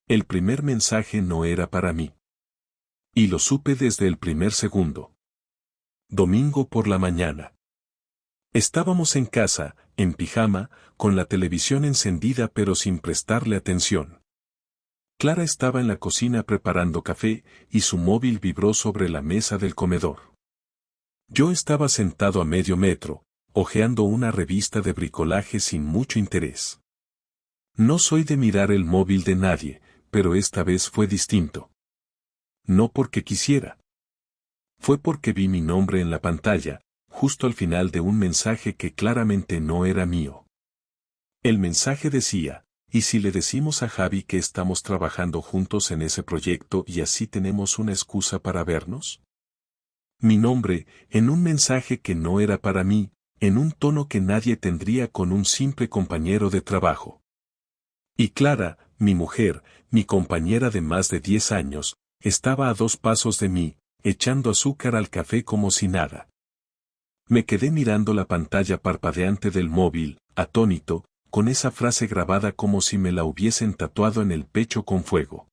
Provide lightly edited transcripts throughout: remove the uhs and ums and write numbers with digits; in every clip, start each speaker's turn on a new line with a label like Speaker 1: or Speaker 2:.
Speaker 1: El primer mensaje no era para mí. Y lo supe desde el primer segundo. Domingo por la mañana. Estábamos en casa, en pijama, con la televisión encendida pero sin prestarle atención. Clara estaba en la cocina preparando café y su móvil vibró sobre la mesa del comedor. Yo estaba sentado a medio metro, hojeando una revista de bricolaje sin mucho interés. No soy de mirar el móvil de nadie, pero esta vez fue distinto. No porque quisiera. Fue porque vi mi nombre en la pantalla, justo al final de un mensaje que claramente no era mío. El mensaje decía: ¿y si le decimos a Javi que estamos trabajando juntos en ese proyecto y así tenemos una excusa para vernos? Mi nombre, en un mensaje que no era para mí, en un tono que nadie tendría con un simple compañero de trabajo. Y Clara, mi mujer, mi compañera de más de 10 años, estaba a 2 pasos de mí, echando azúcar al café como si nada. Me quedé mirando la pantalla parpadeante del móvil, atónito, con esa frase grabada como si me la hubiesen tatuado en el pecho con fuego.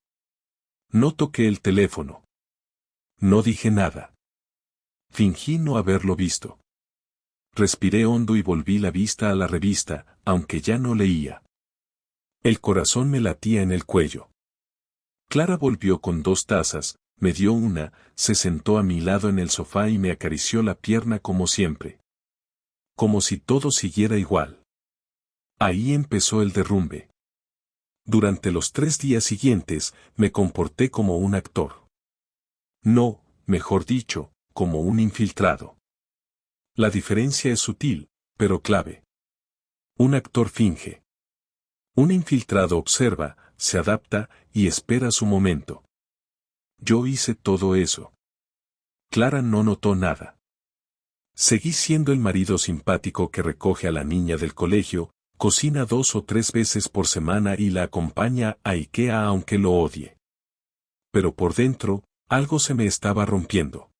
Speaker 1: No toqué el teléfono. No dije nada. Fingí no haberlo visto. Respiré hondo y volví la vista a la revista, aunque ya no leía. El corazón me latía en el cuello. Clara volvió con 2 tazas, me dio una, se sentó a mi lado en el sofá y me acarició la pierna como siempre. Como si todo siguiera igual. Ahí empezó el derrumbe. Durante los 3 días siguientes, me comporté como un actor. No, mejor dicho, como un infiltrado. La diferencia es sutil, pero clave. Un actor finge. Un infiltrado observa, se adapta y espera su momento. Yo hice todo eso. Clara no notó nada. Seguí siendo el marido simpático que recoge a la niña del colegio, cocina 2 o 3 veces por semana y la acompaña a IKEA aunque lo odie. Pero por dentro, algo se me estaba rompiendo.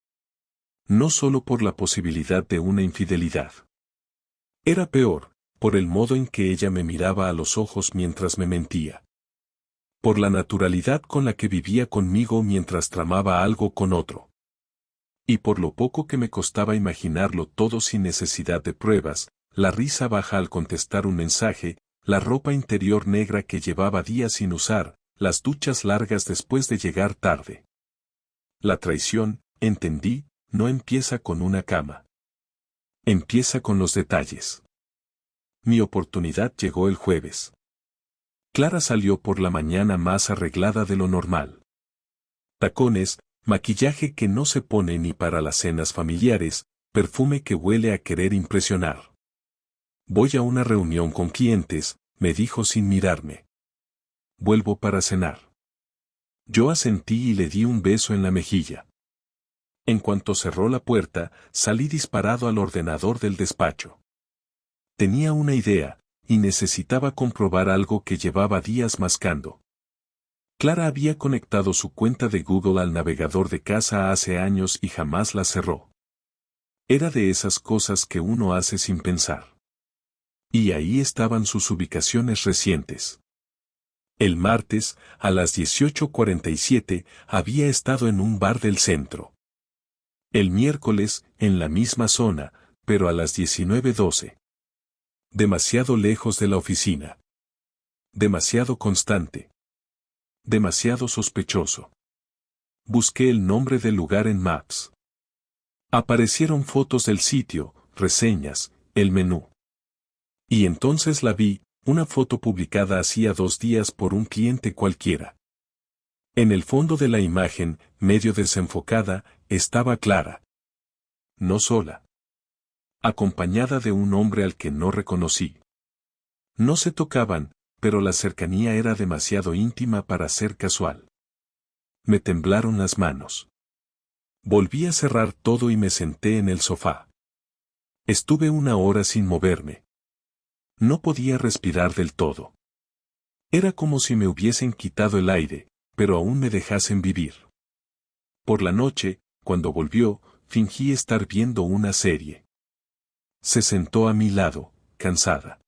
Speaker 1: No solo por la posibilidad de una infidelidad. Era peor, por el modo en que ella me miraba a los ojos mientras me mentía. Por la naturalidad con la que vivía conmigo mientras tramaba algo con otro. Y por lo poco que me costaba imaginarlo todo sin necesidad de pruebas, la risa baja al contestar un mensaje, la ropa interior negra que llevaba días sin usar, las duchas largas después de llegar tarde. La traición, entendí, no empieza con una cama. Empieza con los detalles. Mi oportunidad llegó el jueves. Clara salió por la mañana más arreglada de lo normal. Tacones, maquillaje que no se pone ni para las cenas familiares, perfume que huele a querer impresionar. Voy a una reunión con clientes, me dijo sin mirarme. Vuelvo para cenar. Yo asentí y le di un beso en la mejilla. En cuanto cerró la puerta, salí disparado al ordenador del despacho. Tenía una idea, y necesitaba comprobar algo que llevaba días mascando. Clara había conectado su cuenta de Google al navegador de casa hace años y jamás la cerró. Era de esas cosas que uno hace sin pensar. Y ahí estaban sus ubicaciones recientes. El martes, a las 18:47, había estado en un bar del centro. El miércoles, en la misma zona, pero a las 19:12. Demasiado lejos de la oficina. Demasiado constante. Demasiado sospechoso. Busqué el nombre del lugar en Maps. Aparecieron fotos del sitio, reseñas, el menú. Y entonces la vi, una foto publicada hacía 2 días por un cliente cualquiera. En el fondo de la imagen, medio desenfocada, estaba Clara. No sola. Acompañada de un hombre al que no reconocí. No se tocaban, pero la cercanía era demasiado íntima para ser casual. Me temblaron las manos. Volví a cerrar todo y me senté en el sofá. Estuve 1 hora sin moverme. No podía respirar del todo. Era como si me hubiesen quitado el aire, pero aún me dejasen vivir. Por la noche, cuando volvió, fingí estar viendo una serie. Se sentó a mi lado, cansada.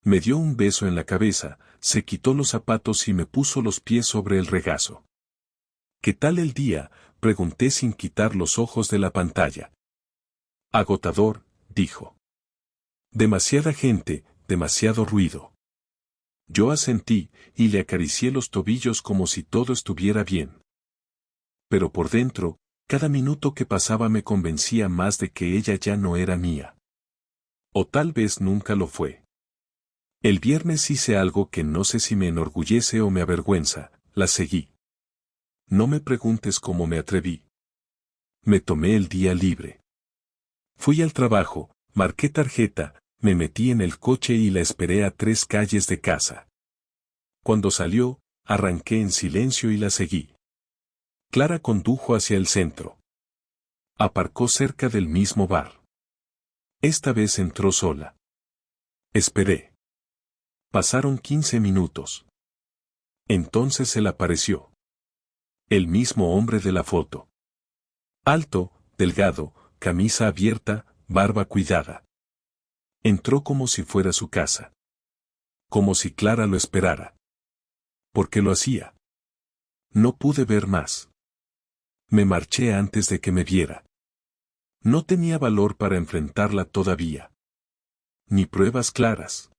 Speaker 1: Me dio un beso en la cabeza, Se quitó los zapatos y me puso los pies sobre el regazo. ¿Qué tal el día?, pregunté sin quitar los ojos de la pantalla. Agotador, dijo. Demasiada gente, demasiado ruido. Yo asentí, y le acaricié los tobillos como si todo estuviera bien. Pero por dentro, cada minuto que pasaba me convencía más de que ella ya no era mía. O tal vez nunca lo fue. El viernes hice algo que no sé si me enorgullece o me avergüenza, la seguí. No me preguntes cómo me atreví. Me tomé el día libre. Fui al trabajo, marqué tarjeta, me metí en el coche y la esperé a 3 calles de casa. Cuando salió, arranqué en silencio y la seguí. Clara condujo hacia el centro. Aparcó cerca del mismo bar. Esta vez entró sola. Esperé. Pasaron 15 minutos. Entonces él apareció. El mismo hombre de la foto. Alto, delgado, camisa abierta, barba cuidada. Entró como si fuera su casa. Como si Clara lo esperara. ¿Por qué lo hacía? No pude ver más. Me marché antes de que me viera. No tenía valor para enfrentarla todavía. Ni pruebas claras.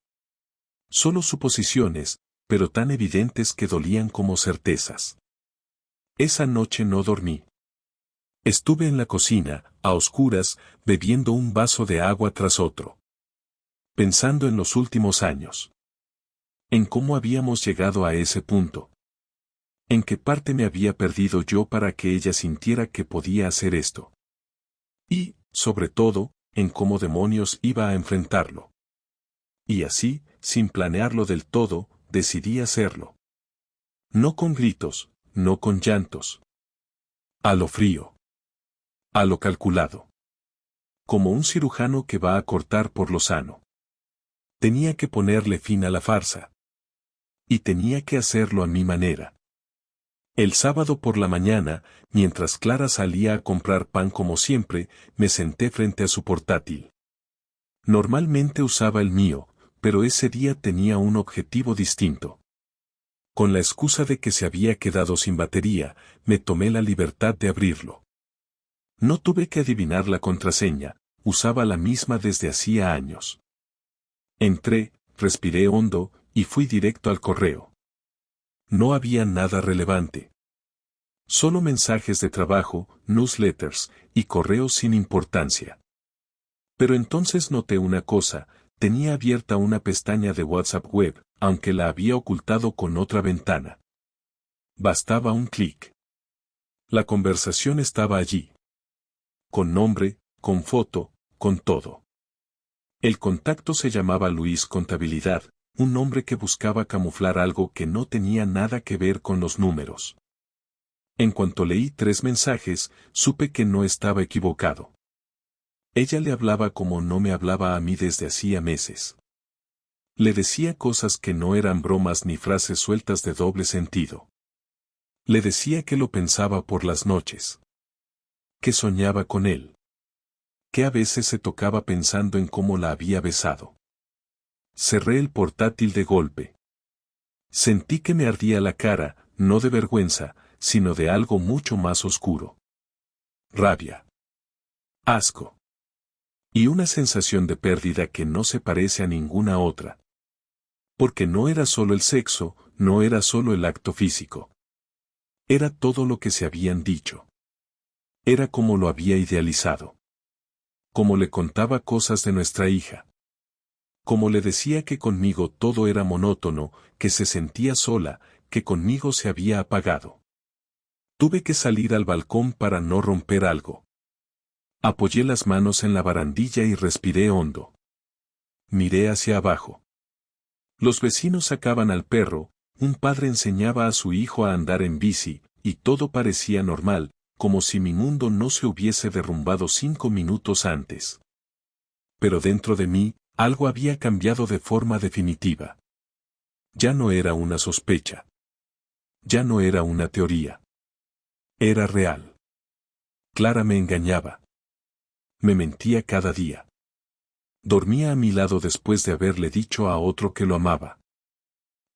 Speaker 1: Solo suposiciones, pero tan evidentes que dolían como certezas. Esa noche no dormí. Estuve en la cocina, a oscuras, bebiendo un vaso de agua tras otro. Pensando en los últimos años. En cómo habíamos llegado a ese punto. En qué parte me había perdido yo para que ella sintiera que podía hacer esto. Y, sobre todo, en cómo demonios iba a enfrentarlo. Y así, sin planearlo del todo, decidí hacerlo. No con gritos, no con llantos. A lo frío. A lo calculado. Como un cirujano que va a cortar por lo sano. Tenía que ponerle fin a la farsa. Y tenía que hacerlo a mi manera. El sábado por la mañana, mientras Clara salía a comprar pan como siempre, me senté frente a su portátil. Normalmente usaba el mío, pero ese día tenía un objetivo distinto. Con la excusa de que se había quedado sin batería, me tomé la libertad de abrirlo. No tuve que adivinar la contraseña, usaba la misma desde hacía años. Entré, respiré hondo, y fui directo al correo. No había nada relevante. Solo mensajes de trabajo, newsletters, y correos sin importancia. Pero entonces noté una cosa, tenía abierta una pestaña de WhatsApp web, aunque la había ocultado con otra ventana. Bastaba un clic. La conversación estaba allí. Con nombre, con foto, con todo. El contacto se llamaba Luis Contabilidad, un nombre que buscaba camuflar algo que no tenía nada que ver con los números. En cuanto leí 3 mensajes, supe que no estaba equivocado. Ella le hablaba como no me hablaba a mí desde hacía meses. Le decía cosas que no eran bromas ni frases sueltas de doble sentido. Le decía que lo pensaba por las noches. Que soñaba con él. Que a veces se tocaba pensando en cómo la había besado. Cerré el portátil de golpe. Sentí que me ardía la cara, no de vergüenza, sino de algo mucho más oscuro. Rabia. Asco. Y una sensación de pérdida que no se parece a ninguna otra. Porque no era solo el sexo, no era solo el acto físico. Era todo lo que se habían dicho. Era como lo había idealizado. Como le contaba cosas de nuestra hija. Como le decía que conmigo todo era monótono, que se sentía sola, que conmigo se había apagado. Tuve que salir al balcón para no romper algo. Apoyé las manos en la barandilla y respiré hondo. Miré hacia abajo. Los vecinos sacaban al perro, un padre enseñaba a su hijo a andar en bici, y todo parecía normal, como si mi mundo no se hubiese derrumbado 5 minutos antes. Pero dentro de mí, algo había cambiado de forma definitiva. Ya no era una sospecha. Ya no era una teoría. Era real. Clara me engañaba. Me mentía cada día. Dormía a mi lado después de haberle dicho a otro que lo amaba.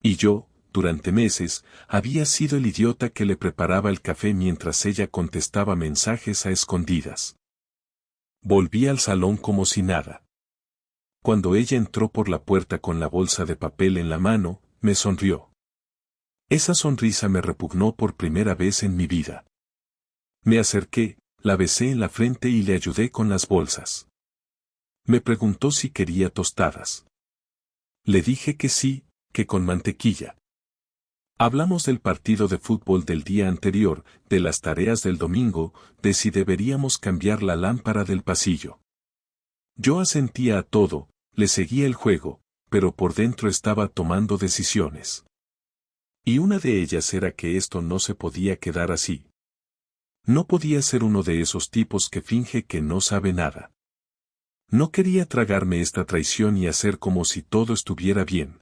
Speaker 1: Y yo, durante meses, había sido el idiota que le preparaba el café mientras ella contestaba mensajes a escondidas. Volví al salón como si nada. Cuando ella entró por la puerta con la bolsa de papel en la mano, me sonrió. Esa sonrisa me repugnó por primera vez en mi vida. Me acerqué, la besé en la frente y le ayudé con las bolsas. Me preguntó si quería tostadas. Le dije que sí, que con mantequilla. Hablamos del partido de fútbol del día anterior, de las tareas del domingo, de si deberíamos cambiar la lámpara del pasillo. Yo asentía a todo, le seguía el juego, pero por dentro estaba tomando decisiones. Y una de ellas era que esto no se podía quedar así. No podía ser uno de esos tipos que finge que no sabe nada. No quería tragarme esta traición y hacer como si todo estuviera bien.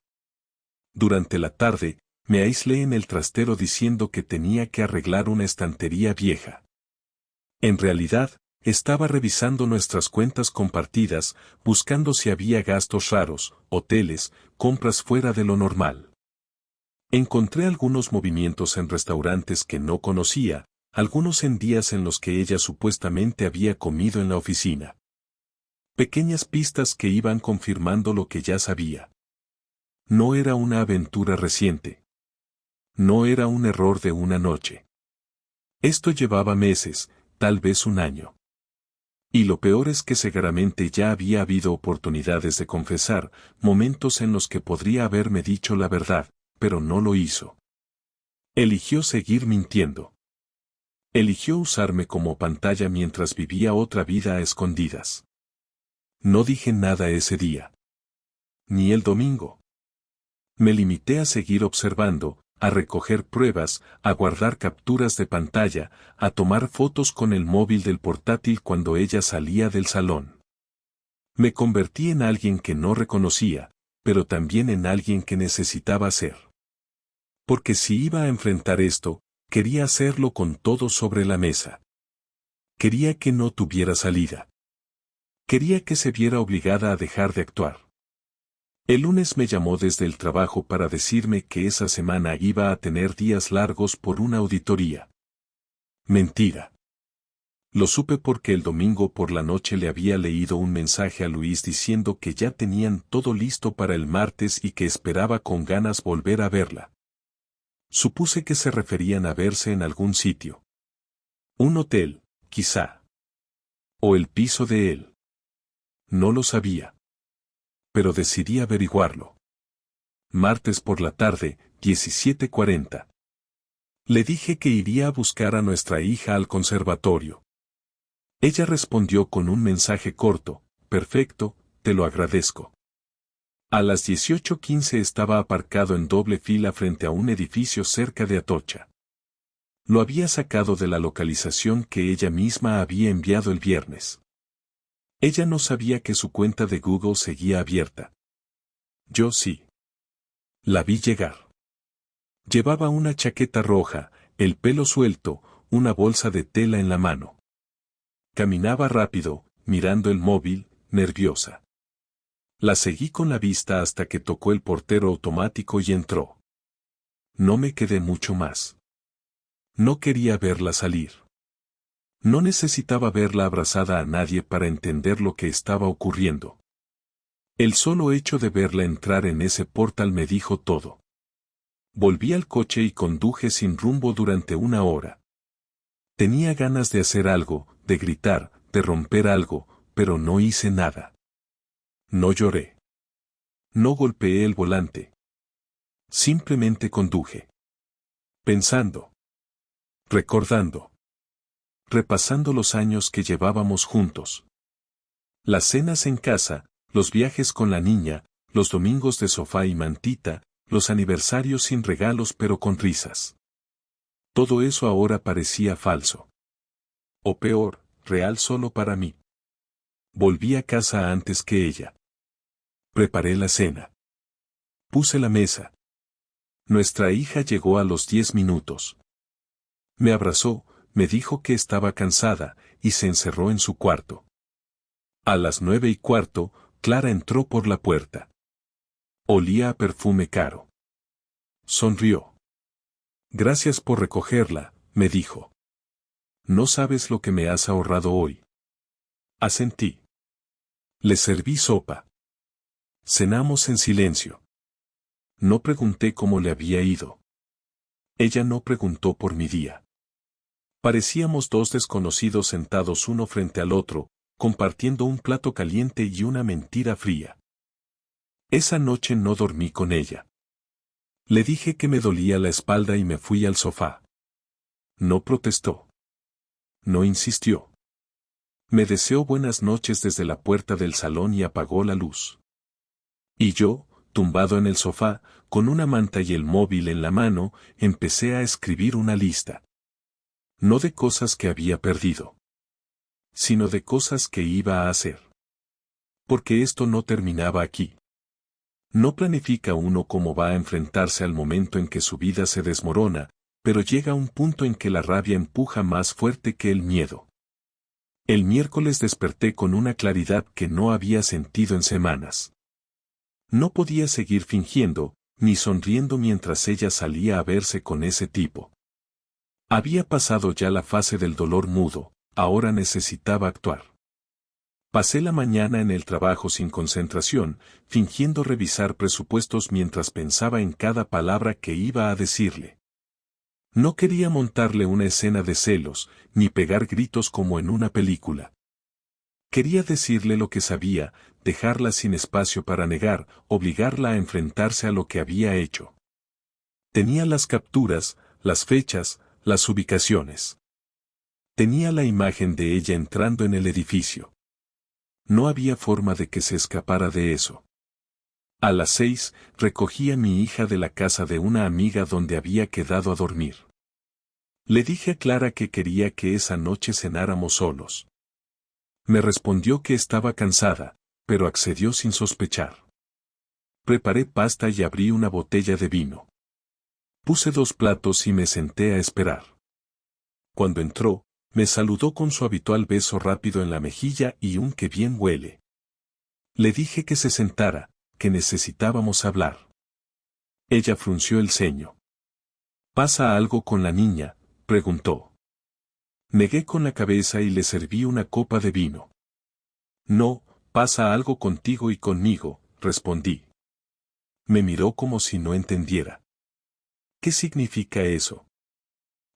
Speaker 1: Durante la tarde, me aislé en el trastero diciendo que tenía que arreglar una estantería vieja. En realidad, estaba revisando nuestras cuentas compartidas, buscando si había gastos raros, hoteles, compras fuera de lo normal. Encontré algunos movimientos en restaurantes que no conocía, algunos en días en los que ella supuestamente había comido en la oficina. Pequeñas pistas que iban confirmando lo que ya sabía. No era una aventura reciente. No era un error de una noche. Esto llevaba meses, tal vez un año. Y lo peor es que seguramente ya había habido oportunidades de confesar, momentos en los que podría haberme dicho la verdad, pero no lo hizo. Eligió seguir mintiendo. Eligió usarme como pantalla mientras vivía otra vida a escondidas. No dije nada ese día. Ni el domingo. Me limité a seguir observando, a recoger pruebas, a guardar capturas de pantalla, a tomar fotos con el móvil del portátil cuando ella salía del salón. Me convertí en alguien que no reconocía, pero también en alguien que necesitaba ser. Porque si iba a enfrentar esto, quería hacerlo con todo sobre la mesa. Quería que no tuviera salida. Quería que se viera obligada a dejar de actuar. El lunes me llamó desde el trabajo para decirme que esa semana iba a tener días largos por una auditoría. Mentira. Lo supe porque el domingo por la noche le había leído un mensaje a Luis diciendo que ya tenían todo listo para el martes y que esperaba con ganas volver a verla. Supuse que se referían a verse en algún sitio. Un hotel, quizá. O el piso de él. No lo sabía. Pero decidí averiguarlo. Martes por la tarde, 17:40. Le dije que iría a buscar a nuestra hija al conservatorio. Ella respondió con un mensaje corto: perfecto, te lo agradezco. A las 18:15 estaba aparcado en doble fila frente a un edificio cerca de Atocha. Lo había sacado de la localización que ella misma había enviado el viernes. Ella no sabía que su cuenta de Google seguía abierta. Yo sí. La vi llegar. Llevaba una chaqueta roja, el pelo suelto, una bolsa de tela en la mano. Caminaba rápido, mirando el móvil, nerviosa. La seguí con la vista hasta que tocó el portero automático y entró. No me quedé mucho más. No quería verla salir. No necesitaba verla abrazada a nadie para entender lo que estaba ocurriendo. El solo hecho de verla entrar en ese portal me dijo todo. Volví al coche y conduje sin rumbo durante una hora. Tenía ganas de hacer algo, de gritar, de romper algo, pero no hice nada. No lloré. No golpeé el volante. Simplemente conduje. Pensando. Recordando. Repasando los años que llevábamos juntos. Las cenas en casa, los viajes con la niña, los domingos de sofá y mantita, los aniversarios sin regalos pero con risas. Todo eso ahora parecía falso. O peor, real solo para mí. Volví a casa antes que ella. Preparé la cena. Puse la mesa. Nuestra hija llegó a los 10 minutos. Me abrazó, me dijo que estaba cansada, y se encerró en su cuarto. A las 9:15, Clara entró por la puerta. Olía a perfume caro. Sonrió. Gracias por recogerla, me dijo. No sabes lo que me has ahorrado hoy. Asentí. Le serví sopa. Cenamos en silencio. No pregunté cómo le había ido. Ella no preguntó por mi día. Parecíamos dos desconocidos sentados uno frente al otro, compartiendo un plato caliente y una mentira fría. Esa noche no dormí con ella. Le dije que me dolía la espalda y me fui al sofá. No protestó. No insistió. Me deseó buenas noches desde la puerta del salón y apagó la luz. Y yo, tumbado en el sofá, con una manta y el móvil en la mano, empecé a escribir una lista. No de cosas que había perdido, sino de cosas que iba a hacer. Porque esto no terminaba aquí. No planifica uno cómo va a enfrentarse al momento en que su vida se desmorona, pero llega un punto en que la rabia empuja más fuerte que el miedo. El miércoles desperté con una claridad que no había sentido en semanas. No podía seguir fingiendo, ni sonriendo mientras ella salía a verse con ese tipo. Había pasado ya la fase del dolor mudo, ahora necesitaba actuar. Pasé la mañana en el trabajo sin concentración, fingiendo revisar presupuestos mientras pensaba en cada palabra que iba a decirle. No quería montarle una escena de celos, ni pegar gritos como en una película. Quería decirle lo que sabía, dejarla sin espacio para negar, obligarla a enfrentarse a lo que había hecho. Tenía las capturas, las fechas, las ubicaciones. Tenía la imagen de ella entrando en el edificio. No había forma de que se escapara de eso. A las 6, recogí a mi hija de la casa de una amiga donde había quedado a dormir. Le dije a Clara que quería que esa noche cenáramos solos. Me respondió que estaba cansada, pero accedió sin sospechar. Preparé pasta y abrí una botella de vino. Puse 2 platos y me senté a esperar. Cuando entró, me saludó con su habitual beso rápido en la mejilla y un "qué bien huele". Le dije que se sentara, que necesitábamos hablar. Ella frunció el ceño. ¿Pasa algo con la niña?, preguntó. Negué con la cabeza y le serví una copa de vino. No, pasa algo contigo y conmigo, respondí. Me miró como si no entendiera. ¿Qué significa eso?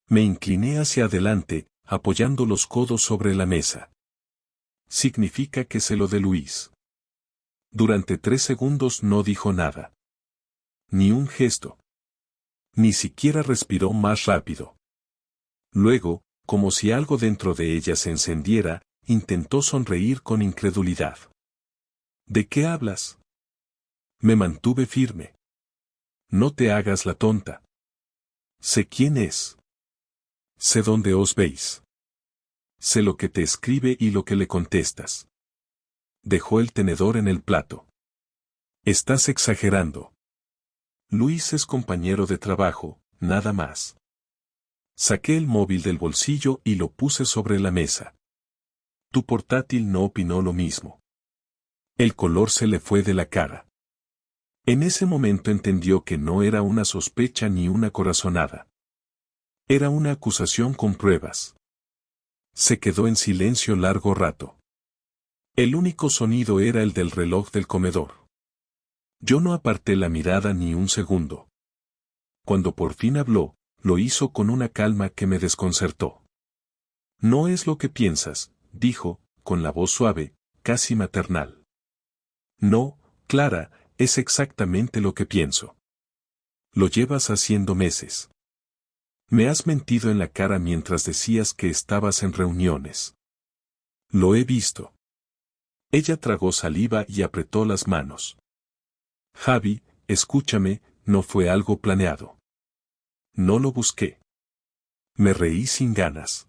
Speaker 1: Me incliné hacia adelante, apoyando los codos sobre la mesa. Significa que sé lo de Luis. Durante 3 segundos no dijo nada. Ni un gesto. Ni siquiera respiró más rápido. Luego, como si algo dentro de ella se encendiera, intentó sonreír con incredulidad. ¿De qué hablas? Me mantuve firme. No te hagas la tonta. Sé quién es. Sé dónde os veis. Sé lo que te escribe y lo que le contestas. Dejó el tenedor en el plato. Estás exagerando. Luis es compañero de trabajo, nada más. Saqué el móvil del bolsillo y lo puse sobre la mesa. Tu portátil no opinó lo mismo. El color se le fue de la cara. En ese momento entendió que no era una sospecha ni una corazonada. Era una acusación con pruebas. Se quedó en silencio largo rato. El único sonido era el del reloj del comedor. Yo no aparté la mirada ni un segundo. Cuando por fin habló, lo hizo con una calma que me desconcertó. No es lo que piensas, dijo, con la voz suave, casi maternal. No, Clara, es exactamente lo que pienso. Lo llevas haciendo meses. Me has mentido en la cara mientras decías que estabas en reuniones. Lo he visto. Ella tragó saliva y apretó las manos. Javi, escúchame, no fue algo planeado. No lo busqué. Me reí sin ganas.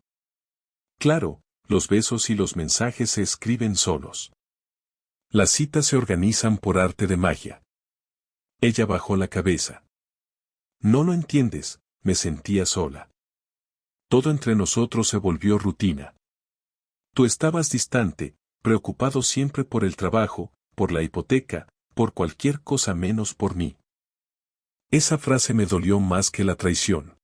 Speaker 1: Claro, los besos y los mensajes se escriben solos. Las citas se organizan por arte de magia. Ella bajó la cabeza. No lo entiendes, me sentía sola. Todo entre nosotros se volvió rutina. Tú estabas distante, preocupado siempre por el trabajo, por la hipoteca, por cualquier cosa menos por mí. Esa frase me dolió más que la traición.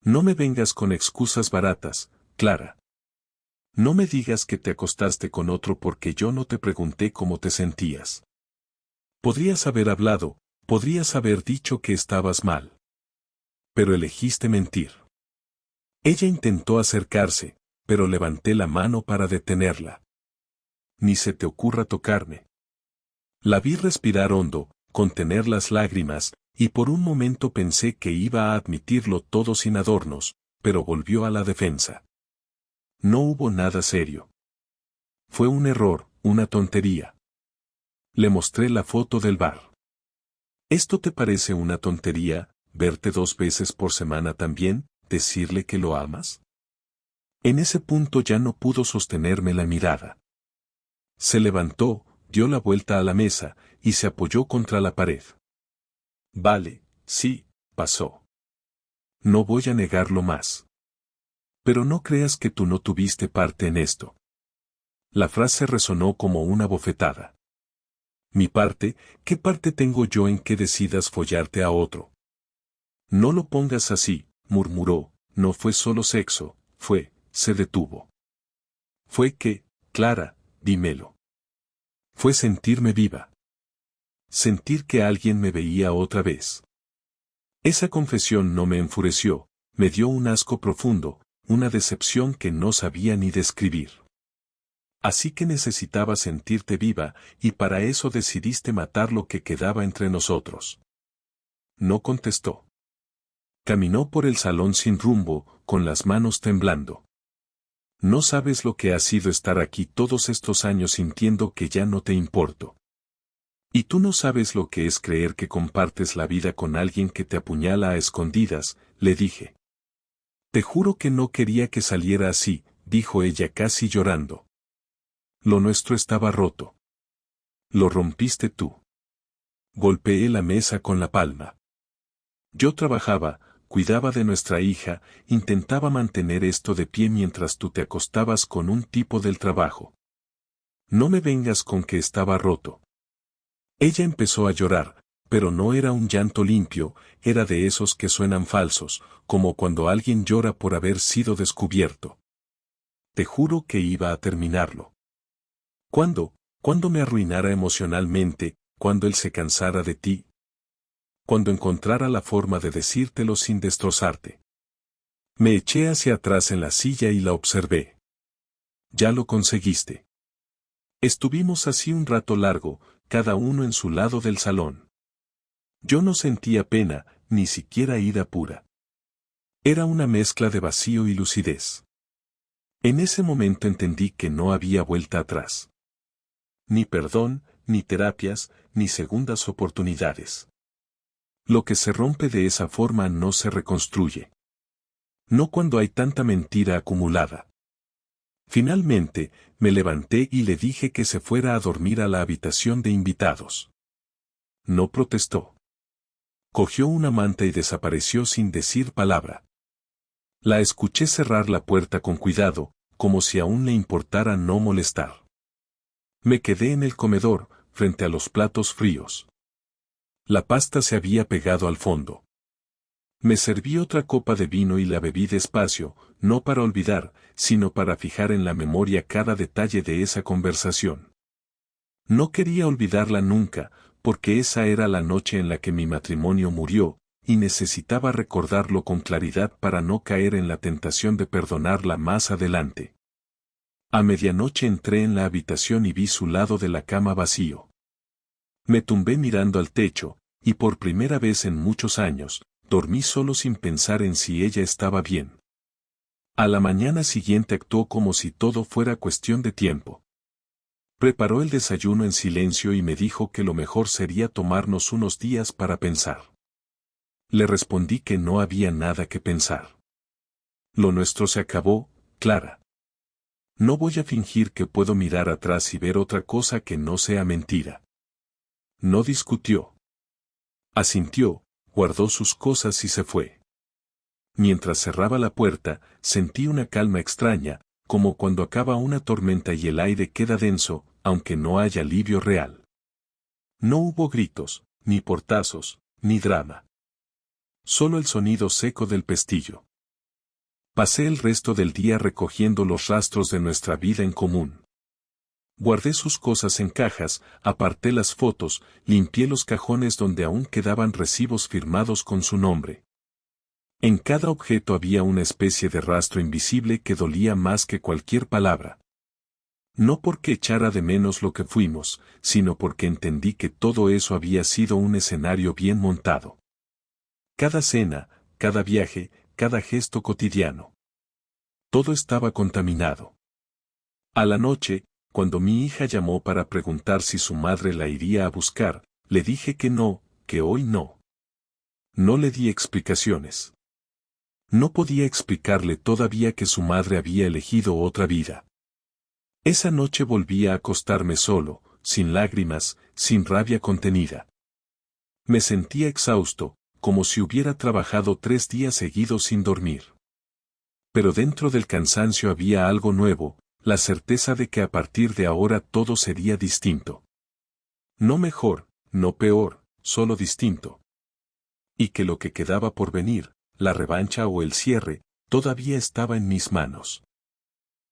Speaker 1: No me vengas con excusas baratas, Clara. No me digas que te acostaste con otro porque yo no te pregunté cómo te sentías. Podrías haber hablado, podrías haber dicho que estabas mal. Pero elegiste mentir. Ella intentó acercarse, pero levanté la mano para detenerla. Ni se te ocurra tocarme. La vi respirar hondo, contener las lágrimas, y por un momento pensé que iba a admitirlo todo sin adornos, pero volvió a la defensa. No hubo nada serio. Fue un error, una tontería. Le mostré la foto del bar. ¿Esto te parece una tontería, verte 2 veces por semana también, decirle que lo amas? En ese punto ya no pudo sostenerme la mirada. Se levantó, dio la vuelta a la mesa, y se apoyó contra la pared. Vale, sí, pasó. No voy a negarlo más. Pero no creas que tú no tuviste parte en esto. La frase resonó como una bofetada. ¿Mi parte? ¿Qué parte tengo yo en que decidas follarte a otro? No lo pongas así, murmuró, no fue solo sexo, se detuvo. Fue que, Clara, dímelo. Fue sentirme viva. Sentir que alguien me veía otra vez. Esa confesión no me enfureció, me dio un asco profundo, una decepción que no sabía ni describir. Así que necesitaba sentirte viva, y para eso decidiste matar lo que quedaba entre nosotros. No contestó. Caminó por el salón sin rumbo, con las manos temblando. No sabes lo que ha sido estar aquí todos estos años sintiendo que ya no te importo. Y tú no sabes lo que es creer que compartes la vida con alguien que te apuñala a escondidas, le dije. Te juro que no quería que saliera así, dijo ella casi llorando. Lo nuestro estaba roto. Lo rompiste tú. Golpeé la mesa con la palma. Yo trabajaba, cuidaba de nuestra hija, intentaba mantener esto de pie mientras tú te acostabas con un tipo del trabajo. No me vengas con que estaba roto. Ella empezó a llorar, pero no era un llanto limpio, era de esos que suenan falsos, como cuando alguien llora por haber sido descubierto. Te juro que iba a terminarlo. ¿Cuándo? Cuando me arruinara emocionalmente, cuando él se cansara de ti. Cuando encontrara la forma de decírtelo sin destrozarte. Me eché hacia atrás en la silla y la observé. Ya lo conseguiste. Estuvimos así un rato largo, cada uno en su lado del salón. Yo no sentía pena, ni siquiera ira pura. Era una mezcla de vacío y lucidez. En ese momento entendí que no había vuelta atrás. Ni perdón, ni terapias, ni segundas oportunidades. Lo que se rompe de esa forma no se reconstruye. No cuando hay tanta mentira acumulada. Finalmente, me levanté y le dije que se fuera a dormir a la habitación de invitados. No protestó. Cogió una manta y desapareció sin decir palabra. La escuché cerrar la puerta con cuidado, como si aún le importara no molestar. Me quedé en el comedor, frente a los platos fríos. La pasta se había pegado al fondo. Me serví otra copa de vino y la bebí despacio, no para olvidar, sino para fijar en la memoria cada detalle de esa conversación. No quería olvidarla nunca, porque esa era la noche en la que mi matrimonio murió, y necesitaba recordarlo con claridad para no caer en la tentación de perdonarla más adelante. A medianoche entré en la habitación y vi su lado de la cama vacío. Me tumbé mirando al techo, y por primera vez en muchos años, dormí solo sin pensar en si ella estaba bien. A la mañana siguiente actuó como si todo fuera cuestión de tiempo. Preparó el desayuno en silencio y me dijo que lo mejor sería tomarnos unos días para pensar. Le respondí que no había nada que pensar. Lo nuestro se acabó, Clara. No voy a fingir que puedo mirar atrás y ver otra cosa que no sea mentira. No discutió. Asintió, guardó sus cosas y se fue. Mientras cerraba la puerta, sentí una calma extraña, como cuando acaba una tormenta y el aire queda denso, aunque no haya alivio real. No hubo gritos, ni portazos, ni drama. solo el sonido seco del pestillo. Pasé el resto del día recogiendo los rastros de nuestra vida en común. Guardé sus cosas en cajas, aparté las fotos, limpié los cajones donde aún quedaban recibos firmados con su nombre. En cada objeto había una especie de rastro invisible que dolía más que cualquier palabra. No porque echara de menos lo que fuimos, sino porque entendí que todo eso había sido un escenario bien montado. Cada cena, cada viaje, cada gesto cotidiano. Todo estaba contaminado. A la noche, cuando mi hija llamó para preguntar si su madre la iría a buscar, le dije que no, que hoy no. No le di explicaciones. No podía explicarle todavía que su madre había elegido otra vida. Esa noche volví a acostarme solo, sin lágrimas, sin rabia contenida. Me sentía exhausto, como si hubiera trabajado 3 días seguidos sin dormir. Pero dentro del cansancio había algo nuevo, la certeza de que a partir de ahora todo sería distinto. No mejor, no peor, solo distinto. Y que lo que quedaba por venir, la revancha o el cierre, todavía estaba en mis manos.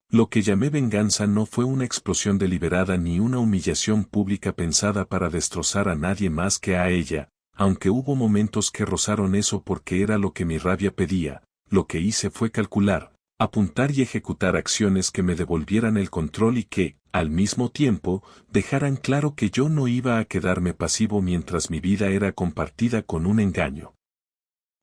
Speaker 1: Lo que llamé venganza no fue una explosión deliberada ni una humillación pública pensada para destrozar a nadie más que a ella, aunque hubo momentos que rozaron eso porque era lo que mi rabia pedía. Lo que hice fue calcular, apuntar y ejecutar acciones que me devolvieran el control y que, al mismo tiempo, dejaran claro que yo no iba a quedarme pasivo mientras mi vida era compartida con un engaño.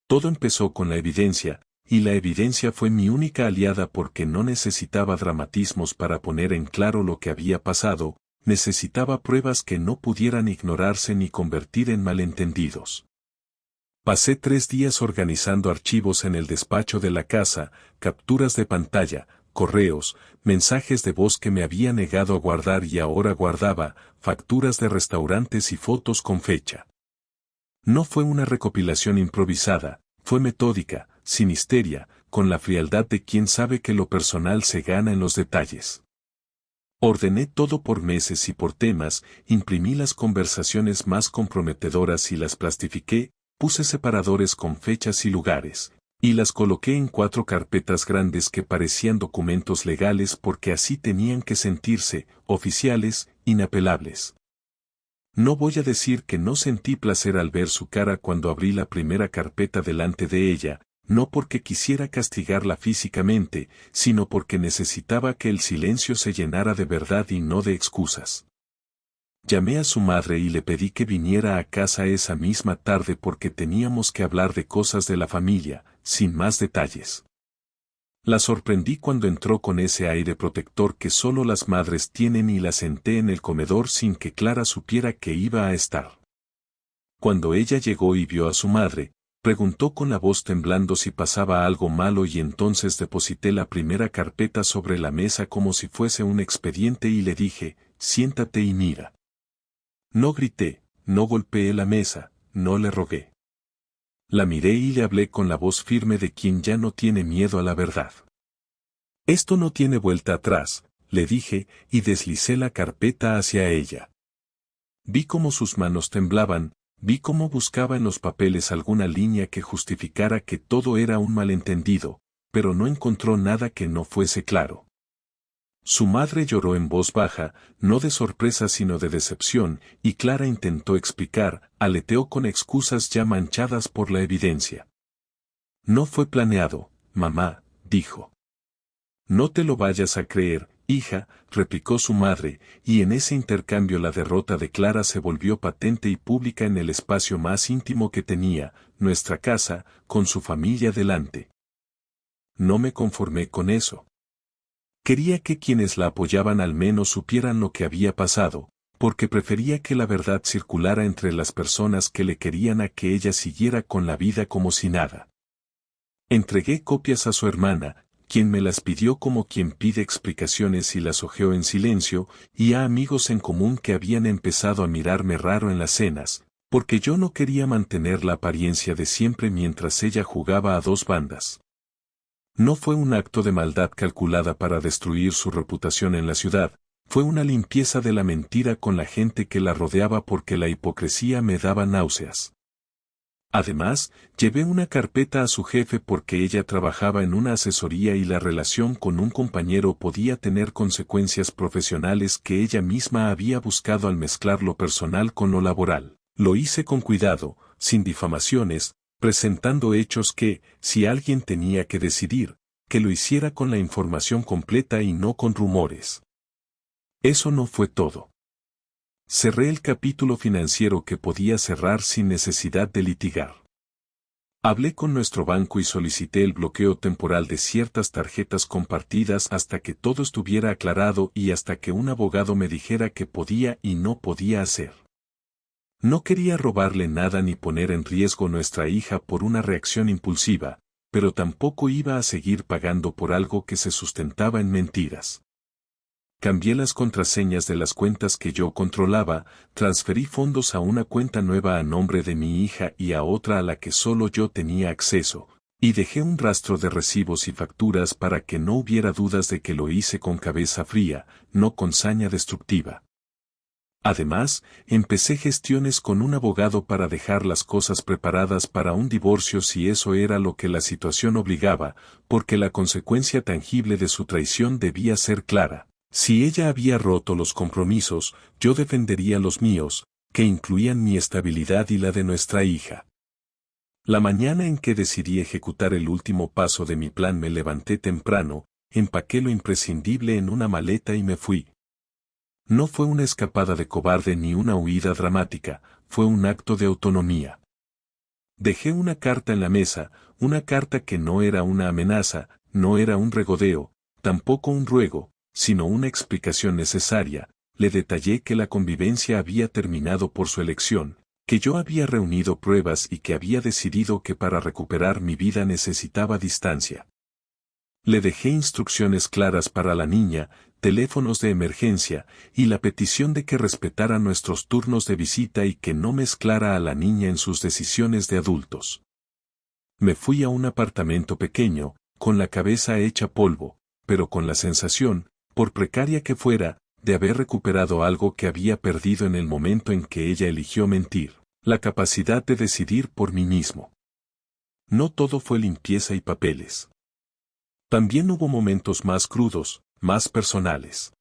Speaker 1: Todo empezó con la evidencia, y la evidencia fue mi única aliada porque no necesitaba dramatismos para poner en claro lo que había pasado, necesitaba pruebas que no pudieran ignorarse ni convertir en malentendidos. Pasé 3 días organizando archivos en el despacho de la casa, capturas de pantalla, correos, mensajes de voz que me había negado a guardar y ahora guardaba, facturas de restaurantes y fotos con fecha. No fue una recopilación improvisada, fue metódica, sin histeria, con la frialdad de quien sabe que lo personal se gana en los detalles. Ordené todo por meses y por temas, imprimí las conversaciones más comprometedoras y las plastifiqué, puse separadores con fechas y lugares, y las coloqué en 4 carpetas grandes que parecían documentos legales porque así tenían que sentirse, oficiales, inapelables. No voy a decir que no sentí placer al ver su cara cuando abrí la primera carpeta delante de ella, no porque quisiera castigarla físicamente, sino porque necesitaba que el silencio se llenara de verdad y no de excusas. Llamé a su madre y le pedí que viniera a casa esa misma tarde porque teníamos que hablar de cosas de la familia, sin más detalles. La sorprendí cuando entró con ese aire protector que solo las madres tienen y la senté en el comedor sin que Clara supiera que iba a estar. Cuando ella llegó y vio a su madre, preguntó con la voz temblando si pasaba algo malo y entonces deposité la primera carpeta sobre la mesa como si fuese un expediente y le dije, siéntate y mira. No grité, no golpeé la mesa, no le rogué. La miré y le hablé con la voz firme de quien ya no tiene miedo a la verdad. Esto no tiene vuelta atrás, le dije, y deslicé la carpeta hacia ella. Vi cómo sus manos temblaban, vi cómo buscaba en los papeles alguna línea que justificara que todo era un malentendido, pero no encontró nada que no fuese claro. Su madre lloró en voz baja, no de sorpresa sino de decepción, y Clara intentó explicar, aleteó con excusas ya manchadas por la evidencia. No fue planeado, mamá, dijo. No te lo vayas a creer, hija, replicó su madre, y en ese intercambio la derrota de Clara se volvió patente y pública en el espacio más íntimo que tenía, nuestra casa, con su familia delante. No me conformé con eso. Quería que quienes la apoyaban al menos supieran lo que había pasado, porque prefería que la verdad circulara entre las personas que le querían a que ella siguiera con la vida como si nada. Entregué copias a su hermana, quien me las pidió como quien pide explicaciones y las hojeó en silencio, y a amigos en común que habían empezado a mirarme raro en las cenas, porque yo no quería mantener la apariencia de siempre mientras ella jugaba a 2 bandas. No fue un acto de maldad calculada para destruir su reputación en la ciudad, fue una limpieza de la mentira con la gente que la rodeaba porque la hipocresía me daba náuseas. Además, llevé una carpeta a su jefe porque ella trabajaba en una asesoría y la relación con un compañero podía tener consecuencias profesionales que ella misma había buscado al mezclar lo personal con lo laboral. Lo hice con cuidado, sin difamaciones, presentando hechos que, si alguien tenía que decidir, que lo hiciera con la información completa y no con rumores. Eso no fue todo. Cerré el capítulo financiero que podía cerrar sin necesidad de litigar. Hablé con nuestro banco y solicité el bloqueo temporal de ciertas tarjetas compartidas hasta que todo estuviera aclarado y hasta que un abogado me dijera qué podía y no podía hacer. No quería robarle nada ni poner en riesgo nuestra hija por una reacción impulsiva, pero tampoco iba a seguir pagando por algo que se sustentaba en mentiras. Cambié las contraseñas de las cuentas que yo controlaba, transferí fondos a una cuenta nueva a nombre de mi hija y a otra a la que solo yo tenía acceso, y dejé un rastro de recibos y facturas para que no hubiera dudas de que lo hice con cabeza fría, no con saña destructiva. Además, empecé gestiones con un abogado para dejar las cosas preparadas para un divorcio si eso era lo que la situación obligaba, porque la consecuencia tangible de su traición debía ser clara. Si ella había roto los compromisos, yo defendería los míos, que incluían mi estabilidad y la de nuestra hija. La mañana en que decidí ejecutar el último paso de mi plan me levanté temprano, empaqué lo imprescindible en una maleta y me fui. No fue una escapada de cobarde ni una huida dramática, fue un acto de autonomía. Dejé una carta en la mesa, una carta que no era una amenaza, no era un regodeo, tampoco un ruego, sino una explicación necesaria. Le detallé que la convivencia había terminado por su elección, que yo había reunido pruebas y que había decidido que para recuperar mi vida necesitaba distancia. Le dejé instrucciones claras para la niña, teléfonos de emergencia, y la petición de que respetara nuestros turnos de visita y que no mezclara a la niña en sus decisiones de adultos. Me fui a un apartamento pequeño, con la cabeza hecha polvo, pero con la sensación, por precaria que fuera, de haber recuperado algo que había perdido en el momento en que ella eligió mentir, la capacidad de decidir por mí mismo. No todo fue limpieza y papeles. También hubo momentos más crudos, más personales.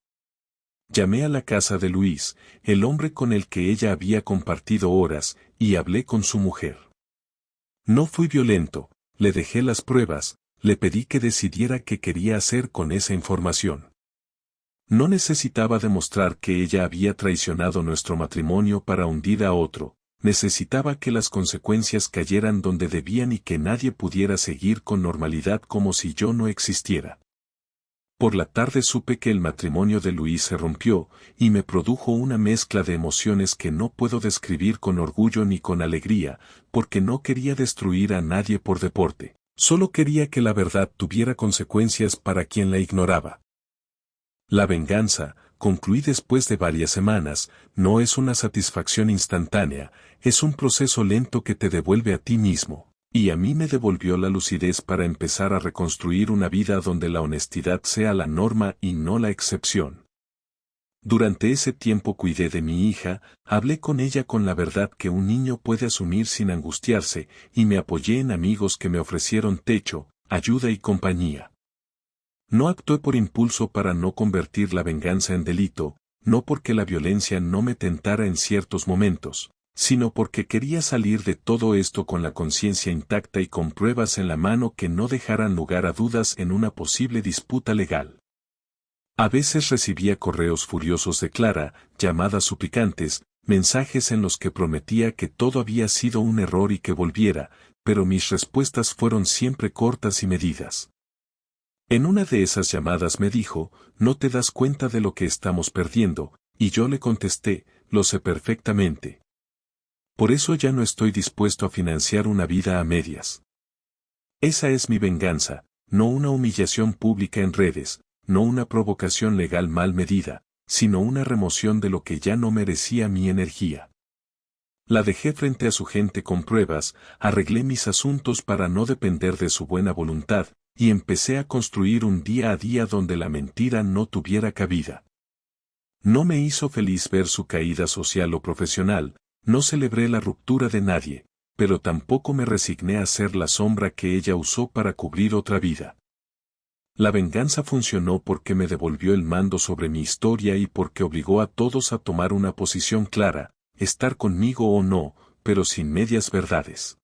Speaker 1: Llamé a la casa de Luis, el hombre con el que ella había compartido horas, y hablé con su mujer. No fui violento, le dejé las pruebas, le pedí que decidiera qué quería hacer con esa información. No necesitaba demostrar que ella había traicionado nuestro matrimonio para hundir a otro, necesitaba que las consecuencias cayeran donde debían y que nadie pudiera seguir con normalidad como si yo no existiera. Por la tarde supe que el matrimonio de Luis se rompió, y me produjo una mezcla de emociones que no puedo describir con orgullo ni con alegría, porque no quería destruir a nadie por deporte, solo quería que la verdad tuviera consecuencias para quien la ignoraba. La venganza, concluí después de varias semanas, no es una satisfacción instantánea, es un proceso lento que te devuelve a ti mismo, y a mí me devolvió la lucidez para empezar a reconstruir una vida donde la honestidad sea la norma y no la excepción. Durante ese tiempo cuidé de mi hija, hablé con ella con la verdad que un niño puede asumir sin angustiarse, y me apoyé en amigos que me ofrecieron techo, ayuda y compañía. No actué por impulso para no convertir la venganza en delito, no porque la violencia no me tentara en ciertos momentos, sino porque quería salir de todo esto con la conciencia intacta y con pruebas en la mano que no dejaran lugar a dudas en una posible disputa legal. A veces recibía correos furiosos de Clara, llamadas suplicantes, mensajes en los que prometía que todo había sido un error y que volviera, pero mis respuestas fueron siempre cortas y medidas. En una de esas llamadas me dijo, ¿no te das cuenta de lo que estamos perdiendo? Y yo le contesté, lo sé perfectamente. Por eso ya no estoy dispuesto a financiar una vida a medias. Esa es mi venganza, no una humillación pública en redes, no una provocación legal mal medida, sino una remoción de lo que ya no merecía mi energía. La dejé frente a su gente con pruebas, arreglé mis asuntos para no depender de su buena voluntad, y empecé a construir un día a día donde la mentira no tuviera cabida. No me hizo feliz ver su caída social o profesional, no celebré la ruptura de nadie, pero tampoco me resigné a ser la sombra que ella usó para cubrir otra vida. La venganza funcionó porque me devolvió el mando sobre mi historia y porque obligó a todos a tomar una posición clara, estar conmigo o no, pero sin medias verdades.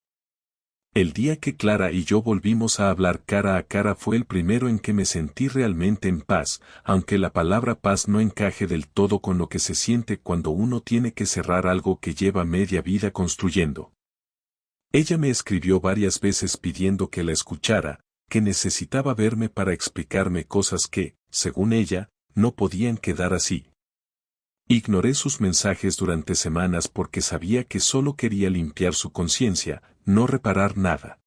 Speaker 1: El día que Clara y yo volvimos a hablar cara a cara fue el primero en que me sentí realmente en paz, aunque la palabra paz no encaje del todo con lo que se siente cuando uno tiene que cerrar algo que lleva media vida construyendo. Ella me escribió varias veces pidiendo que la escuchara, que necesitaba verme para explicarme cosas que, según ella, no podían quedar así. Ignoré sus mensajes durante semanas porque sabía que solo quería limpiar su conciencia, no reparar nada.